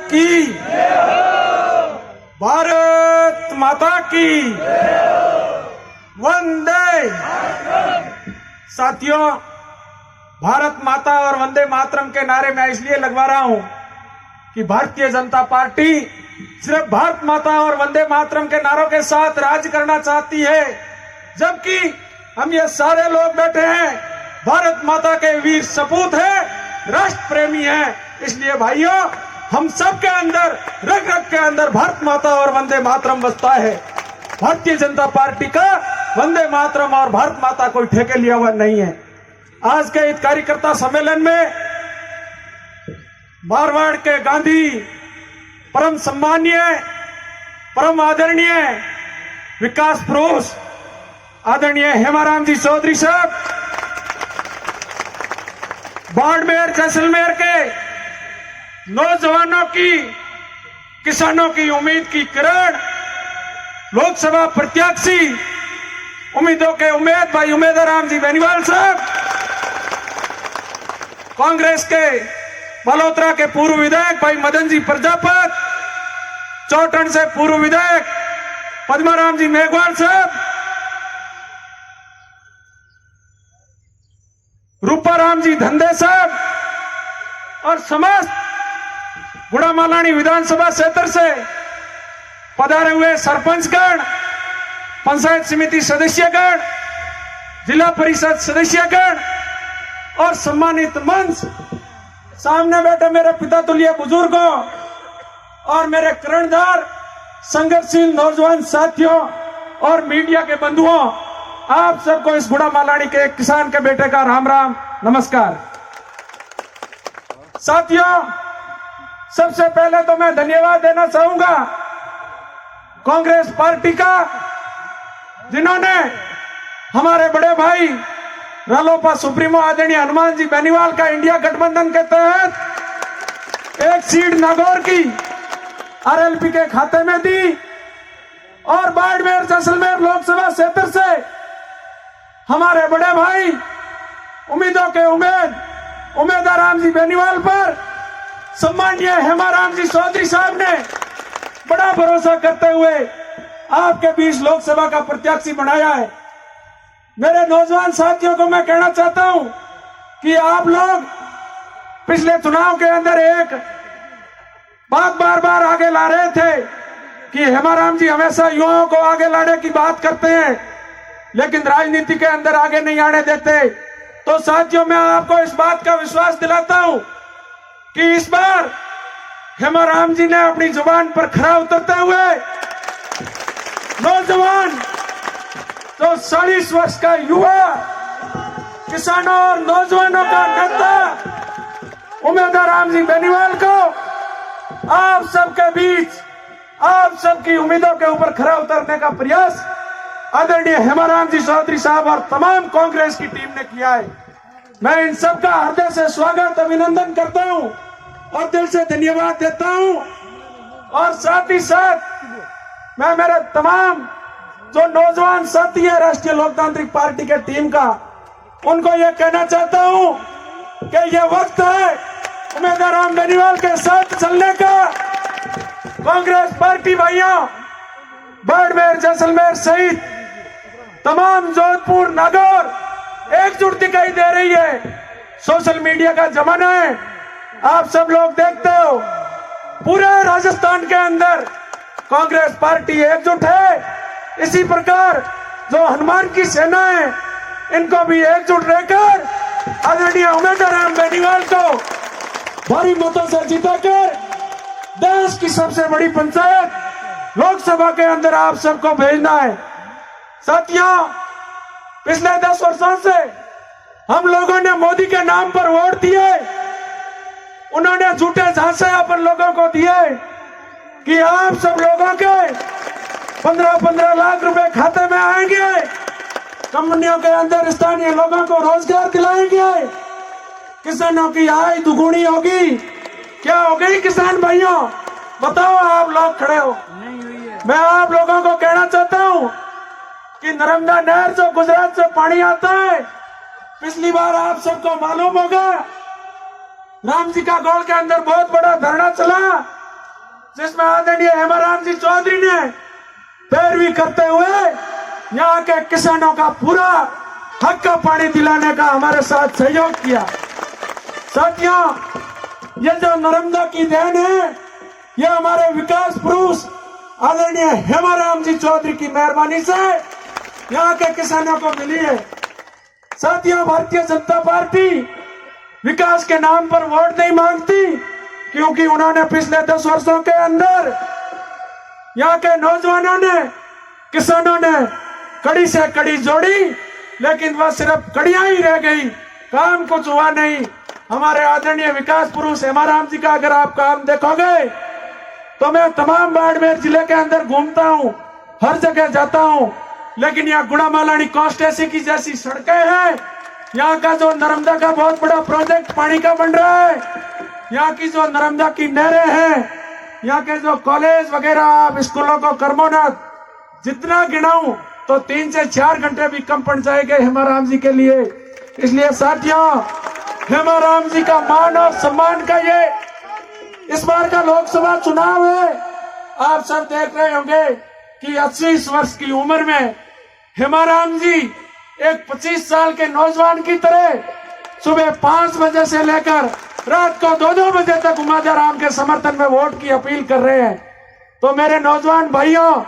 की, भारत माता की, वंदे। साथियों, भारत माता और वंदे मातरम के नारे मैं इसलिए लगवा रहा हूं कि भारतीय जनता पार्टी सिर्फ भारत माता और वंदे मातरम के नारों के साथ राज करना चाहती है, जबकि हम ये सारे लोग बैठे हैं भारत माता के वीर सपूत हैं, राष्ट्र प्रेमी हैं। इसलिए भाइयों, हम सब के अंदर रग रग के अंदर भारत माता और वंदे मातरम बसता है। भारतीय जनता पार्टी का वंदे मातरम और भारत माता कोई ठेके लिया हुआ नहीं है। आज के इस कार्यकर्ता सम्मेलन में मारवाड़ के गांधी, परम सम्मानीय, परम आदरणीय विकास पुरुष आदरणीय हेमाराम जी चौधरी साहब, बाड़मेर जैसलमेर के नौजवानों की, किसानों की उम्मीद की किरण, लोकसभा प्रत्याशी, उम्मीदों के उम्मीद भाई उमेदराम जी बेनीवाल साहब, कांग्रेस के बलोत्रा के पूर्व विधायक भाई मदन जी प्रजापत, चौटन से पूर्व विधायक पद्माराम जी मेघवाल साहब, रूपाराम जी धंधे साहब और समस्त गुड़ामालानी विधानसभा क्षेत्र से पधारे हुए सरपंचगण, पंचायत समिति सदस्यगण, जिला परिषद सदस्यगण और सम्मानित मंच, सामने बैठे मेरे पिता तुल्य बुजुर्गों और मेरे कर्णधार संघर्षशील नौजवान साथियों और मीडिया के बंधुओं, आप सबको इस गुड़ामालानी के एक किसान के बेटे का राम राम नमस्कार। साथियों, सबसे पहले तो मैं धन्यवाद देना चाहूंगा कांग्रेस पार्टी का, जिन्होंने हमारे बड़े भाई रालोपा सुप्रीमो आदरणीय हनुमान जी बेनीवाल का इंडिया गठबंधन के तहत एक सीट नागौर की आरएलपी के खाते में दी और बाड़मेर जैसलमेर लोकसभा क्षेत्र से हमारे बड़े भाई उम्मीदों के उमेदराम जी बेनीवाल पर सम्मानीय हेमाराम जी चौधरी साहब ने बड़ा भरोसा करते हुए आपके बीच लोकसभा का प्रत्याशी बनाया है। मेरे नौजवान साथियों को मैं कहना चाहता हूं कि आप लोग पिछले चुनाव के अंदर एक बात बार बार आगे ला रहे थे कि हेमाराम जी हमेशा युवाओं को आगे लाने की बात करते हैं, लेकिन राजनीति के अंदर आगे नहीं आने देते। तो साथियों, मैं आपको इस बात का विश्वास दिलाता हूं कि इस बार हेमाराम जी ने अपनी जुबान पर खरा उतरते हुए नौजवान, तो 40 वर्ष का युवा, किसानों और नौजवानों का नेता उमेदराम जी बेनीवाल को आप सबके बीच, आप सबकी उम्मीदों के ऊपर खरा उतरने का प्रयास आदरणीय हेमाराम जी चौधरी साहब और तमाम कांग्रेस की टीम ने किया है। मैं इन सबका हृदय से स्वागत, अभिनंदन करता हूं और दिल से धन्यवाद देता हूं। और साथ ही साथ मैं मेरे तमाम जो नौजवान साथी है राष्ट्रीय लोकतांत्रिक पार्टी के टीम का, उनको यह कहना चाहता हूं कि यह वक्त है उमेदराम बेनीवाल के साथ चलने का। कांग्रेस पार्टी भाइयों, बाड़मेर जैसलमेर सहित तमाम जोधपुर, नागौर एकजुट दिखाई दे रही है। सोशल मीडिया का जमाना है, आप सब लोग देखते हो, पूरे राजस्थान के अंदर कांग्रेस पार्टी एकजुट है। इसी प्रकार जो हनुमान की सेना है, इनको भी एकजुट रहकर आदरणीय उमेदराम बेनीवाल को भारी मतों से जिताकर देश की सबसे बड़ी पंचायत लोकसभा के अंदर आप सबको भेजना है। साथियों, पिछले 10 वर्षों से हम लोगों ने मोदी के नाम पर वोट दिए, उन्होंने झूठे झांसे अपन लोगों को दिए कि आप सब लोगों के 15-15 लाख रुपए खाते में आएंगे, कंपनियों के अंदर स्थानीय लोगों को रोजगार दिलाएंगे, किसानों की आय दुगुनी होगी। क्या हो गई किसान भाइयों? बताओ, आप लोग खड़े हो। मैं आप लोगों को कहना चाहता हूं कि नर्मदा नहर जो गुजरात से पानी आता है, पिछली बार आप सबको मालूम होगा राम जी का गौड़ के अंदर बहुत बड़ा धरना चला, जिसमें आदरणीय हेमाराम जी चौधरी ने पैरवी करते हुए यहाँ के किसानों का पूरा हक का पानी दिलाने का हमारे साथ सहयोग किया। साथियों, ये जो नर्मदा की देन है, ये हमारे विकास पुरुष आदरणीय हेमाराम जी चौधरी की मेहरबानी से यहाँ के किसानों को मिली है। साथियों, भारतीय जनता पार्टी विकास के नाम पर वोट नहीं मांगती, क्योंकि उन्होंने पिछले 10 वर्षों के अंदर यहाँ के नौजवानों ने, किसानों ने कड़ी से कड़ी जोड़ी, लेकिन वह सिर्फ कड़ियां ही रह गई, काम कुछ हुआ नहीं। हमारे आदरणीय विकास पुरुष हेमाराम जी का अगर आप काम देखोगे तो मैं तमाम बाड़मेर जिले के अंदर घूमता हूँ, हर जगह जाता हूँ, लेकिन यहाँ गुड़ामालानी कॉन्स्टेंसी की जैसी सड़कें हैं, यहाँ का जो नर्मदा का बहुत बड़ा प्रोजेक्ट पानी का बन रहा है, यहाँ की जो नर्मदा की नहरें हैं, यहाँ के जो कॉलेज वगैरह, आप स्कूलों को कर्मोन्नत जितना गिनाऊं तो 3 से 4 घंटे भी कम पड़ जाएंगे हेमाराम जी के लिए। इसलिए साथियों, हेमाराम जी का मान और सम्मान का ये इस बार का लोकसभा चुनाव है। आप सब देख रहे होंगे कि 80 वर्ष की उम्र में हेमाराम जी एक 25 साल के नौजवान की तरह सुबह 5 बजे से लेकर रात को 2-2 बजे तक उमादाराम के समर्थन में वोट की अपील कर रहे हैं। तो मेरे नौजवान भाइयों,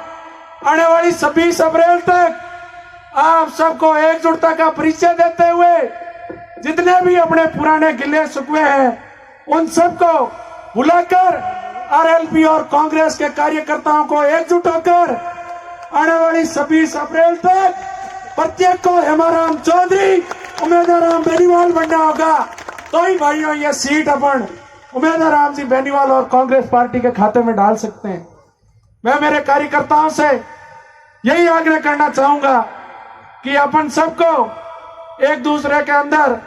आने वाली 26 अप्रैल तक आप सबको एकजुटता का परिचय देते हुए जितने भी अपने पुराने गिले शिकवे हैं उन सबको बुलाकर आरएलपी और कांग्रेस के कार्यकर्ताओं को एकजुट होकर आने वाली 26 अप्रैल तक प्रत्येक को हेमाराम चौधरी, उमेदराम बेनीवाल बनना होगा। तो ही भाइयों ये सीट अपन उमेदराम जी बेनीवाल और कांग्रेस पार्टी के खाते में डाल सकते हैं। मैं मेरे कार्यकर्ताओं से यही आग्रह करना चाहूंगा कि अपन सबको एक दूसरे के अंदर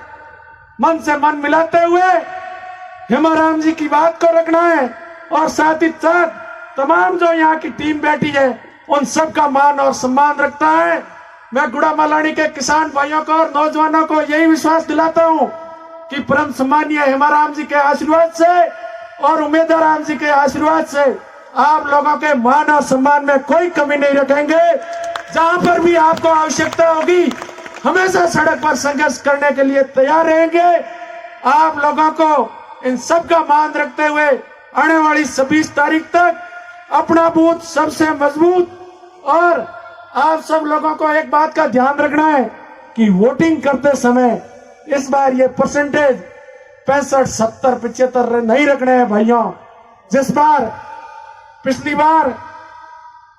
मन से मन मिलाते हुए हेमाराम जी की बात को रखना है, और साथ ही साथ तमाम जो यहाँ की टीम बैठी है उन सबका मान और सम्मान रखता है। मैं गुड़ामालानी के किसान भाइयों को और नौजवानों को यही विश्वास दिलाता हूँ कि परम सम्मानीय हेमाराम जी के आशीर्वाद से और उमेदराम जी के आशीर्वाद से आप लोगों के मान और सम्मान में कोई कमी नहीं रखेंगे। जहां पर भी आपको आवश्यकता होगी हमेशा सड़क पर संघर्ष करने के लिए तैयार रहेंगे। आप लोगों को इन सब का मान रखते हुए आने वाली 26 तारीख तक अपना बूथ सबसे मजबूत, और आप सब लोगों को एक बात का ध्यान रखना है कि वोटिंग करते समय इस बार ये परसेंटेज 65, 70, 75 नहीं रखने हैं भाइयों। जिस बार पिछली बार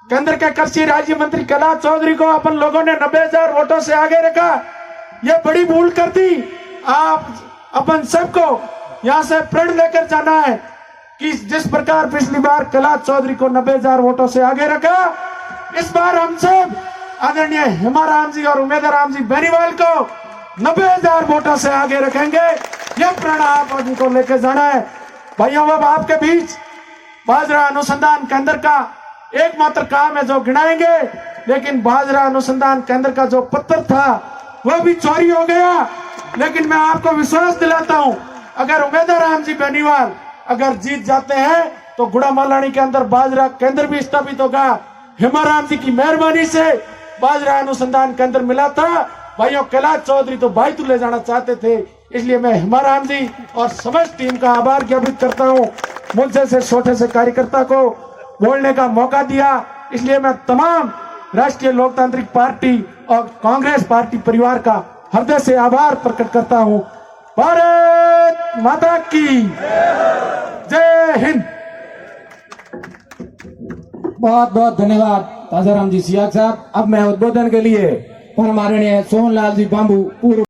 केंद्र के कृषि राज्य मंत्री कैलाश चौधरी को अपन लोगों ने 90,000 वोटों से आगे रखा, ये बड़ी भूल कर दी। आप अपन सबको यहां से प्रण लेकर जाना है कि जिस प्रकार पिछली बार कैलाश चौधरी को 90,000 वोटों से आगे रखा, इस बार हम सब आदरणीय हेमाराम जी और उमेदराम जी बेनीवाल को 90,000 वोटों से आगे रखेंगे। यह प्रण आप उनको लेकर जाना है भाइयों। अब आपके बीच बाजरा अनुसंधान केंद्र का एकमात्र काम है जो गिनाएंगे, लेकिन बाजरा अनुसंधान केंद्र का जो पत्र था वह भी चोरी हो गया। लेकिन मैं आपको विश्वास दिलाता हूं, अगर उमेदराम जी बेनीवाल अगर जीत जाते हैं तो गुड़ामालानी के अंदर बाजरा केंद्र भी स्थापित होगा। हेमाराम जी की मेहरबानी से बाजरा अनुसंधान केंद्र मिला था। भाइयों, कैलाश चौधरी तो भाई तू ले जाना चाहते थे, इसलिए मैं हेमाराम जी और समस्त टीम का आभार ज्ञापित करता हूं। मुझसे से छोटे से कार्यकर्ता को बोलने का मौका दिया, इसलिए मैं तमाम राष्ट्रीय लोकतांत्रिक पार्टी और कांग्रेस पार्टी परिवार का हृदय से आभार प्रकट करता हूं। भारत माता की जय हिंद। बहुत बहुत धन्यवाद ताजाराम जी सियाग साहब। अब मैं उद्बोधन के लिए परमारणीय सोहनलाल जी बांबू पूर्व